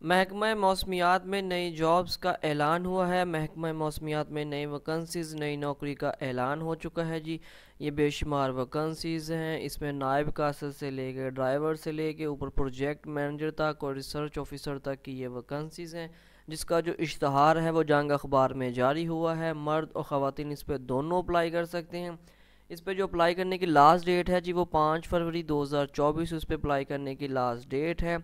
महकमा मौसमियात में नई जॉब्स का ऐलान हुआ है। महकमा मौसमियात में नई वैकेंसीज़, नई नौकरी का ऐलान हो चुका है जी। ये बेशुमार वैकेंसीज़ हैं। इसमें नायब कासर से लेकर ड्राइवर से लेकर ऊपर प्रोजेक्ट मैनेजर तक और रिसर्च ऑफिसर तक की ये वैकेंसीज़ हैं, जिसका जो इश्तहार है वो जंग अखबार में जारी हुआ है। मर्द और ख़वातीन इस पर दोनों अप्लाई कर सकते हैं। इस पर जो अप्लाई करने की लास्ट डेट है जी वो 5 फरवरी 2024 उस पर अप्लाई करने की लास्ट डेट है।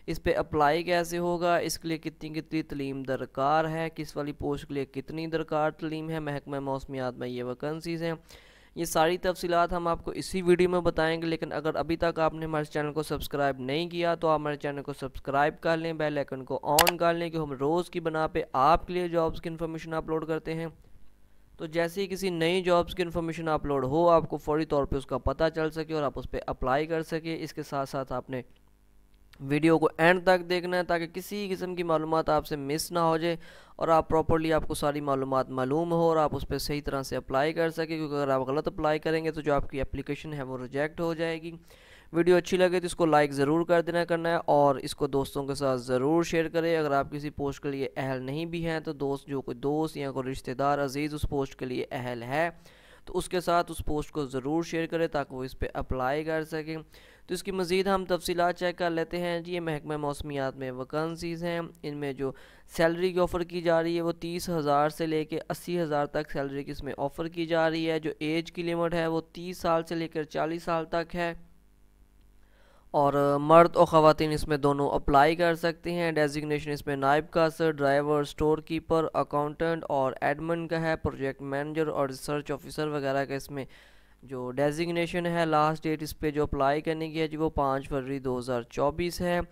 इस पे अप्लाई कैसे होगा, इसके लिए कितनी कितनी तलीम दरकार है, किस वाली पोस्ट के लिए कितनी दरकार तलीम है, महकमा मौसमियात में ये वैकेंसीज़ हैं, ये सारी तफसीलात हम आपको इसी वीडियो में बताएंगे। लेकिन अगर अभी तक आपने हमारे चैनल को सब्सक्राइब नहीं किया तो आप हमारे चैनल को सब्सक्राइब कर लें, बेल आइकन को ऑन कर लें, क्योंकि हम रोज़ की बना पे आपके लिए जॉब्स की इन्फॉर्मेशन अपलोड करते हैं। तो जैसे ही किसी नई जॉब्स की इन्फॉर्मेशन अपलोड हो, आपको फौरी तौर पे उसका पता चल सके और आप उस पर अप्लाई कर सके। इसके साथ साथ आपने वीडियो को एंड तक देखना है ताकि किसी किस्म की मालूमात आपसे मिस ना हो जाए और आप प्रॉपर्ली आपको सारी मालूमात मालूम हो और आप उस पर सही तरह से अप्लाई कर सकें, क्योंकि अगर आप गलत अप्लाई करेंगे तो जो आपकी एप्लीकेशन है वो रिजेक्ट हो जाएगी। वीडियो अच्छी लगे तो इसको लाइक ज़रूर कर देना करना है और इसको दोस्तों के साथ ज़रूर शेयर करें। अगर आप किसी पोस्ट के लिए अहल नहीं भी हैं तो कोई दोस्त या कोई रिश्तेदार अजीज़ उस पोस्ट के लिए अहल है तो उसके साथ उस पोस्ट को ज़रूर शेयर करें ताकि वो इस पर अप्लाई कर सकें। तो इसकी मज़ीद हम तफसीलात चेक कर लेते हैं जी। ये महकमा मौसमियात में वैकेंसीज़ हैं। इनमें जो सैलरी की ऑफ़र की जा रही है वो 30,000 से लेकर 80,000 तक सैलरी की इसमें ऑफ़र की जा रही है। जो एज की लिमिट है वो 30 साल से लेकर 40 साल तक है और मर्द और ख़वातीन इसमें दोनों अप्लाई कर सकते हैं। डेजिग्नेशन इसमें नायब Kasar, driver, store keeper, accountant और एडमिन का है। प्रोजेक्ट मैनेजर और रिसर्च ऑफिसर वगैरह का इसमें जो डेजिग्नेशन है। लास्ट डेट इस पे जो अप्लाई करने की है जी वो 5 फरवरी 2024 है।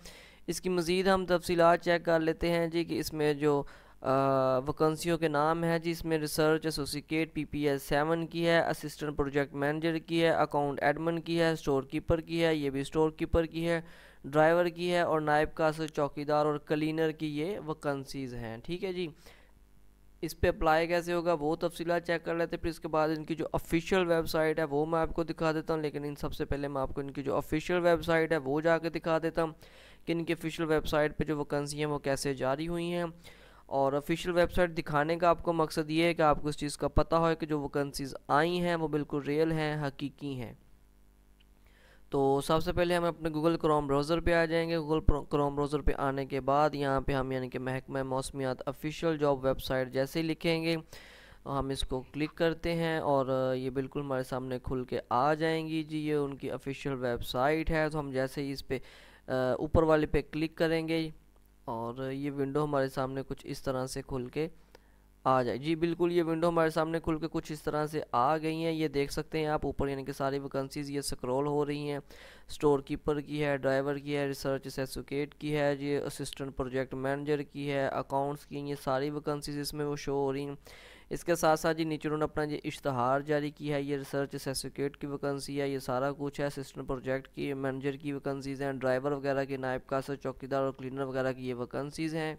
इसकी मज़ीद हम तफसीलात चेक कर लेते हैं जी कि इसमें जो वैकेंसियों के नाम है जी। इसमें रिसर्च एसोसिएट PPS 7 की है, असिस्टेंट प्रोजेक्ट मैनेजर की है, अकाउंट एडमिन की है, स्टोर कीपर की है, ये भी स्टोर कीपर की है, ड्राइवर की है और नायब कासर, चौकीदार और क्लीनर की ये वैकेंसीज़ हैं। ठीक है जी। इस पे अप्लाई कैसे होगा वो तफसीलात चेक कर लेते हैं। फिर इसके बाद इनकी जो ऑफिशियल वेबसाइट है वो मैं आपको दिखा देता हूँ, लेकिन इन सबसे पहले मैं आपको इनकी जो ऑफिशियल वेबसाइट है वो जाके दिखा देता हूँ कि इनकी ऑफिशियल वेबसाइट पे जो वैकेंसी हैं वो कैसे जारी हुई हैं। और ऑफिशियल वेबसाइट दिखाने का आपको मकसद ये है कि आपको इस चीज़ का पता हो कि जो वैकेंसीज़ आई हैं वो बिल्कुल रियल हैं, हकीकी हैं। तो सबसे पहले हम अपने गूगल क्रोम ब्राउज़र पे आ जाएंगे। गूगल क्रोम ब्राउज़र पे आने के बाद यहाँ पे हम यानी कि महकमा मौसमियात ऑफिशियल जॉब वेबसाइट जैसे ही लिखेंगे हम इसको क्लिक करते हैं और ये बिल्कुल हमारे सामने खुल के आ जाएंगी जी। ये उनकी ऑफिशियल वेबसाइट है। तो हम जैसे ही इस पे ऊपर वाले पे क्लिक करेंगे और ये विंडो हमारे सामने कुछ इस तरह से खुल के आ जाए जी। बिल्कुल ये विंडो हमारे सामने खुल के कुछ इस तरह से आ गई हैं। ये देख सकते हैं आप ऊपर यानी कि सारी वैकेंसीज़ ये स्क्रॉल हो रही हैं। स्टोर कीपर की है, ड्राइवर की है, रिसर्च एसोसिएट की है, ये असिस्टेंट प्रोजेक्ट मैनेजर की है, अकाउंट्स की, ये सारी वैकेंसीज इसमें वो शो हो रही हैं। इसके साथ साथ जी नीचे उन्होंने अपना ये इश्तहार जारी किया है। ये रिसर्च एसोसिएट की वैकेंसी है, ये सारा कुछ है। असिस्टेंट प्रोजेक्ट की मैनेजर की वैकेंसीज़ हैं, ड्राइवर वगैरह की, नायब कासर, चौकीदार और क्लीनर वगैरह की ये वैकेंसीज़ हैं।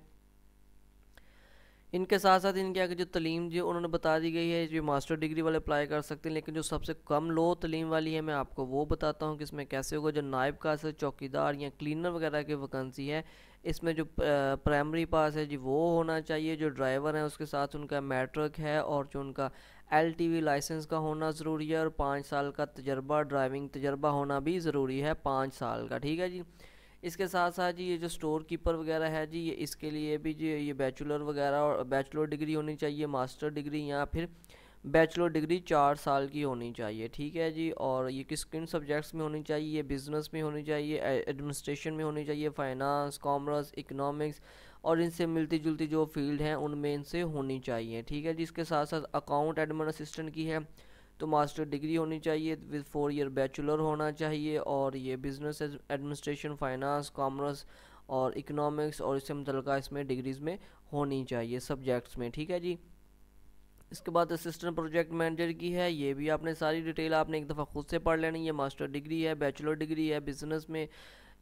इनके साथ साथ इनके आगे जो तलीम जो उन्होंने बता दी गई है, जो मास्टर डिग्री वाले अप्लाई कर सकते हैं, लेकिन जो सबसे कम लो तलीम वाली है मैं आपको वो बताता हूँ कि इसमें कैसे होगा। जो नायब कासर, चौकीदार या क्लीनर वगैरह की वैकेंसी है, इसमें जो प्राइमरी पास है जी वो होना चाहिए। जो ड्राइवर है उसके साथ उनका मैट्रिक है और जो उनका LTV लाइसेंस का होना ज़रूरी है और 5 साल का तजर्बा, ड्राइविंग तजर्बा होना भी ज़रूरी है, 5 साल का। ठीक है जी। इसके साथ साथ जी ये जो स्टोर कीपर वगैरह है जी, ये इसके लिए भी जी ये बैचलर वगैरह और बैचलर डिग्री होनी चाहिए, मास्टर डिग्री या फिर बैचलर डिग्री 4 साल की होनी चाहिए। ठीक है जी। और ये किन सब्जेक्ट्स में होनी चाहिए, ये बिज़नेस में होनी चाहिए, एडमिनिस्ट्रेशन में होनी चाहिए, फाइनेंस, कॉमर्स, इकनॉमिक्स और इनसे मिलती जुलती जो फील्ड हैं उनमें इनसे होनी चाहिए। ठीक है जी। इसके साथ साथ अकाउंट एडमिन असिस्टेंट की है तो मास्टर डिग्री होनी चाहिए विद 4 ईयर बैचलर होना चाहिए और ये बिज़नेस एडमिनिस्ट्रेशन, फाइनेंस, कॉमर्स और इकनॉमिक्स और इससे मुतल्लिक़ इसमें डिग्रीज़ में होनी चाहिए सब्जेक्ट्स में। ठीक है जी। इसके बाद असिस्टेंट प्रोजेक्ट मैनेजर की है, ये भी आपने सारी डिटेल आपने एक दफ़ा खुद से पढ़ लेनी है। मास्टर डिग्री है, बैचलर डिग्री है बिज़नेस में,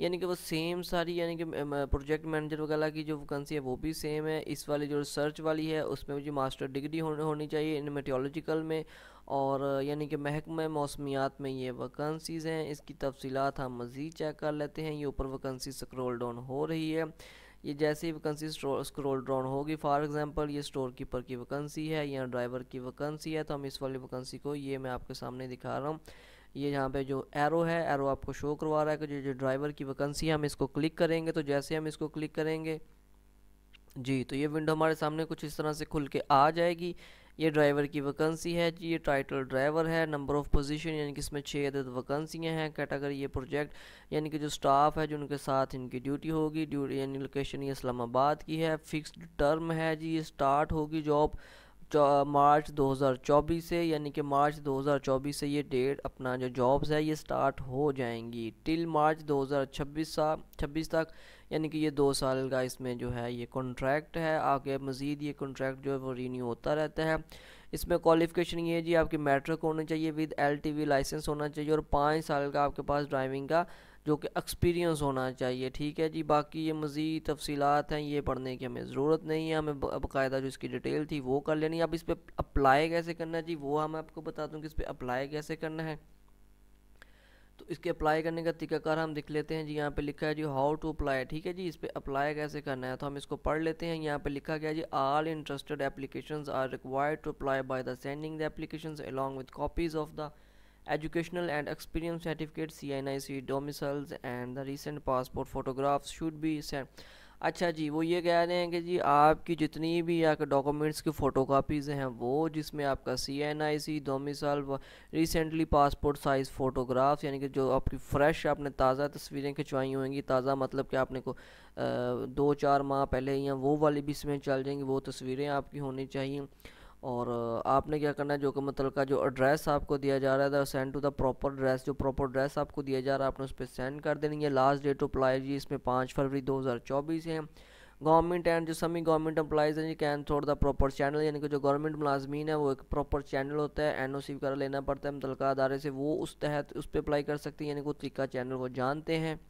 यानी कि वो सेम सारी यानी कि प्रोजेक्ट मैनेजर वगैरह की जो वैकेंसी है वो भी सेम है। इस वाली जो रिसर्च वाली है उसमें मुझे मास्टर डिग्री होनी चाहिए इन मेटियोलॉजिकल में और यानी कि महकमा मौसमियात में ये वैकेंसीज़ हैं। इसकी तफसीलात हम मज़ीद चेक कर लेते हैं। ये ऊपर वैकेंसी स्क्रॉल डाउन हो रही है। ये जैसे ही वैकेंसी स्क्रॉल डाउन होगी, फॉर एग्जांपल ये स्टोर कीपर की वैकेंसी है या ड्राइवर की वैकेंसी है, तो हम इस वाली वैकेंसी को, ये मैं आपके सामने दिखा रहा हूँ, ये यहाँ पे जो एरो है, एरो आपको शो करवा रहा है कि जो ड्राइवर की वैकेंसी है, हम इसको क्लिक करेंगे। तो जैसे हम इसको क्लिक करेंगे जी, तो ये विंडो हमारे सामने कुछ इस तरह से खुल के आ जाएगी। ये ड्राइवर की वैकेंसी है जी, ये टाइटल ड्राइवर है, नंबर ऑफ़ पोजीशन यानी कि इसमें 6 अदद वैकेंसियाँ हैं, कैटेगरी ये प्रोजेक्ट यानी कि जो स्टाफ है जो उनके साथ इनकी ड्यूटी होगी, ड्यूटी यानी लोकेशन ये इस्लामाबाद की है, फिक्स्ड टर्म है जी, ये स्टार्ट होगी जॉब मार्च 2024 से, यानी कि मार्च 2024 से ये डेट अपना जो जॉब्स है ये स्टार्ट हो जाएंगी टिल मार्च 2026 तक, यानी कि ये 2 साल का इसमें जो है ये कॉन्ट्रैक्ट है। आगे मज़ीद ये कॉन्ट्रैक्ट जो है वो रीन्यू होता रहता है। इसमें क्वालिफ़िकेशन ये है जी, आपकी मैट्रिक होनी चाहिए विद LTV लाइसेंस होना चाहिए और 5 साल का आपके पास ड्राइविंग का जो कि एक्सपीरियंस होना चाहिए। ठीक है जी, बाकी ये मज़ीद तफसीलात हैं, ये पढ़ने की हमें ज़रूरत नहीं है, हमें बाकायदा जो इसकी डिटेल थी वो कर लेनी है। अब इस पर अप्लाई कैसे करना है जी, वो हम आपको बता दूँ कि इस पर अप्लाई कैसे करना है। तो इसके अप्लाई करने का तरीकाकार हम देख लेते हैं जी। यहाँ पे लिखा है जी हाउ टू अप्लाई, ठीक है जी, इस पे अप्लाई कैसे करना है तो हम इसको पढ़ लेते हैं। यहाँ पे लिखा गया जी all interested applications are required to apply by the sending the applications along with copies of the educational and experience certificate, CNIC domiciles and the recent passport photographs should be sent। अच्छा जी, वो ये कह रहे हैं कि जी आपकी जितनी भी आपके डॉक्यूमेंट्स की फ़ोटोकॉपीज़ हैं वो, जिसमें आपका CNIC डोमिसाइल व रिसेंटली पासपोर्ट साइज़ फ़ोटोग्राफ्स, यानी कि जो आपकी फ़्रेश आपने ताज़ा तस्वीरें खिंचवाई होंगी, ताज़ा मतलब कि आपने को 2-4 माह पहले या वो वाली भी इसमें चल जाएंगी, वो तस्वीरें आपकी होनी चाहिए। और आपने क्या करना है, जो कि मतलब का जो एड्रेस आपको दिया जा रहा है send to the proper address, जो प्रॉपर एड्रेस आपको दिया जा रहा है आपने उस पर सेंड कर देनी है। लास्ट डेट अप्लाई जी इसमें 5 फरवरी 2024 है। गवर्नमेंट एंड जो सेमी गवर्नमेंट एम्प्लॉइज हैं जी can through the proper channel, यानी कि जो गवर्नमेंट मुलाजमीन है वो एक प्रॉपर चैनल होता है, NOC वगैरह लेना पड़ता है मुतलका अदारे से, वो उस तहत उस पर अप्लाई कर सकती है, यानी कि वो तरीका चैनल वो जानते हैं।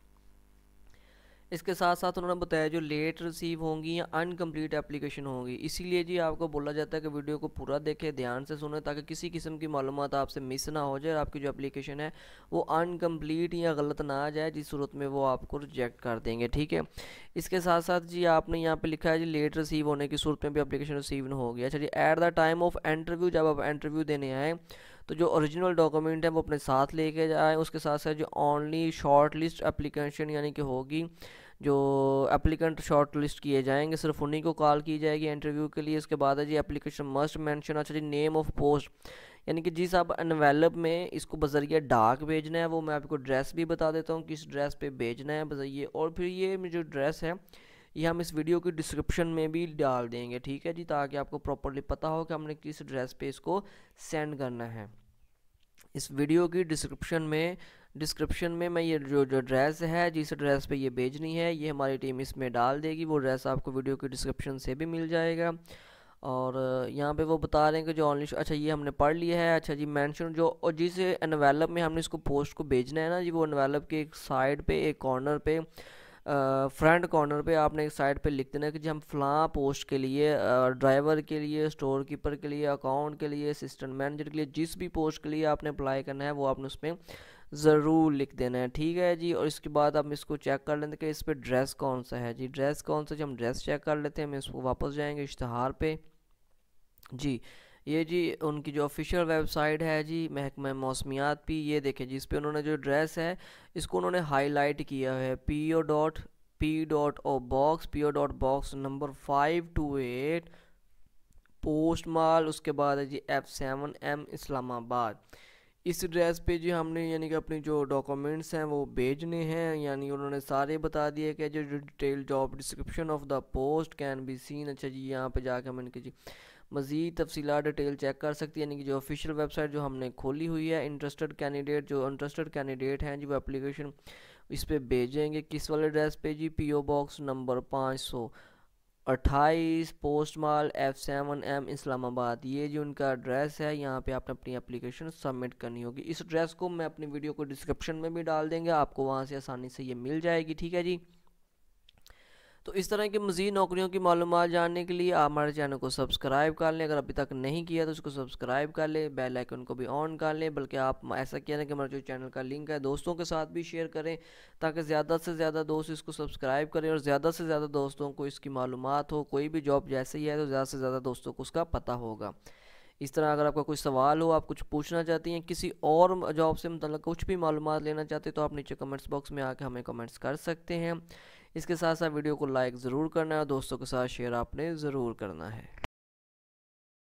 इसके साथ साथ उन्होंने बताया जो लेट रिसीव होंगी या अनकम्प्लीट एप्लीकेशन होंगी, इसीलिए जी आपको बोला जाता है कि वीडियो को पूरा देखें, ध्यान से सुने, ताकि किसी किस्म की मालूमात आपसे मिस ना हो जाए, आपकी जो एप्लीकेशन है वो अनकम्प्लीट या गलत ना आ जाए, जिस सूरत में वो आपको रिजेक्ट कर देंगे। ठीक है, इसके साथ साथ जी आपने यहाँ पे लिखा है जी लेट रिसीव होने की सूरत में भी एप्लीकेशन रिसीव न होगी। अच्छा जी, at the time of interview, जब आप इंटरव्यू देने आए तो जो ओरिजिनल डॉक्यूमेंट है वो अपने साथ लेके जाए। उसके साथ साथ जो ओनली शॉर्ट लिस्ट एप्लीकेशन यानी कि होगी, जो एप्लीकेंट शॉर्ट लिस्ट किए जाएंगे सिर्फ उन्हीं को कॉल की जाएगी इंटरव्यू के लिए। उसके बाद है जी एप्लीकेशन मस्ट मेंशन, अच्छा जी नेम ऑफ पोस्ट, यानी कि जिस आप एनवेलप में इसको बजरिया डाक भेजना है, वो मैं आपको ड्रेस भी बता देता हूँ किस ड्रेस पे भेजना है बजाइए। और फिर ये जो ड्रेस है ये हम इस वीडियो की डिस्क्रिप्शन में भी डाल देंगे, ठीक है जी, ताकि आपको प्रॉपरली पता हो कि हमने किस ड्रेस पे इसको सेंड करना है। इस वीडियो की डिस्क्रिप्शन में मैं ये जो ड्रेस है जिस ड्रेस पे ये भेजनी है ये हमारी टीम इसमें डाल देगी, वो ड्रेस आपको वीडियो की डिस्क्रिप्शन से भी मिल जाएगा। और यहाँ पे वो बता रहे हैं कि जो ऑनली, अच्छा ये हमने पढ़ लिया है। अच्छा जी, मेंशन जो और जिस एनवेलप में हमने इसको पोस्ट को भेजना है ना जी, वो एनवेलप के एक साइड पे एक कॉर्नर पे फ्रंट कॉर्नर पे आपने एक साइड पे लिख देना है कि जी हम फ़लाँ पोस्ट के लिए, ड्राइवर के लिए, स्टोर कीपर के लिए, अकाउंट के लिए, असिस्टेंट मैनेजर के लिए, जिस भी पोस्ट के लिए आपने अप्लाई करना है वो आपने उसमें ज़रूर लिख देना है। ठीक है जी, और इसके बाद हम इसको चेक कर लेते हैं कि इस पर ड्रेस कौन सा है जी, ड्रेस कौन सा जी, हम ड्रेस चेक कर लेते हैं। हम इसको वापस जाएंगे इश्तहार पे जी, ये जी उनकी जो ऑफिशियल वेबसाइट है जी महकमा मौसमियात भी, ये देखें जी, इस पर उन्होंने जो ड्रेस है इसको उन्होंने हाईलाइट किया है, PO.बॉक्स नंबर 528 पोस्ट माल, उसके बाद है जी F7M इस्लामाबाद। इस ड्रेस पे जी हमने यानी कि अपनी जो डॉक्यूमेंट्स हैं वो भेजने हैं, यानी उन्होंने सारे बता दिए कि जो detail job description of the post can be seen. अच्छा जी, यहाँ पे जाकर मैंने कि जी मज़ीद तफसीलात डिटेल चेक कर सकती है, यानी कि जो ऑफिशियल वेबसाइट जो हमने खोली हुई है। इंटरेस्टेड कैंडिडेट हैं जी वो एप्लीकेशन इस पर भेजेंगे किस वाले एड्रेस पे जी, PO बॉक्स नंबर 528 पोस्ट माल F7M इस्लामाबाद, ये जो उनका एड्रेस है, यहाँ पे आपने अपनी एप्लीकेशन सबमिट करनी होगी। इस एड्रेस को मैं अपनी वीडियो को डिस्क्रिप्शन में भी डाल देंगे, आपको वहाँ से आसानी से ये मिल जाएगी। ठीक है जी, तो इस तरह की मज़ीद नौकरियों की मालूमात जानने के लिए आप हमारे चैनल को सब्सक्राइब कर लें। अगर अभी तक नहीं किया तो उसको सब्सक्राइब कर लें, बेल आइकन को भी ऑन कर लें। बल्कि आप ऐसा किया ना कि हमारे जो चैनल का लिंक है दोस्तों के साथ भी शेयर करें, ताकि ज़्यादा से ज़्यादा दोस्त इसको सब्सक्राइब करें और ज़्यादा से ज़्यादा दोस्तों को इसकी मालूमात हो। कोई भी जॉब जैसे ही है तो ज़्यादा से ज़्यादा दोस्तों को उसका पता होगा। इस तरह अगर आपका कोई सवाल हो, आप कुछ पूछना चाहती हैं, किसी और जॉब से मतलब कुछ भी मालूमात लेना चाहते हैं, तो आप नीचे कमेंट्स बॉक्स में आके हमें कमेंट्स कर सकते हैं। इसके साथ साथ वीडियो को लाइक ज़रूर करना है और दोस्तों के साथ शेयर आपने ज़रूर करना है।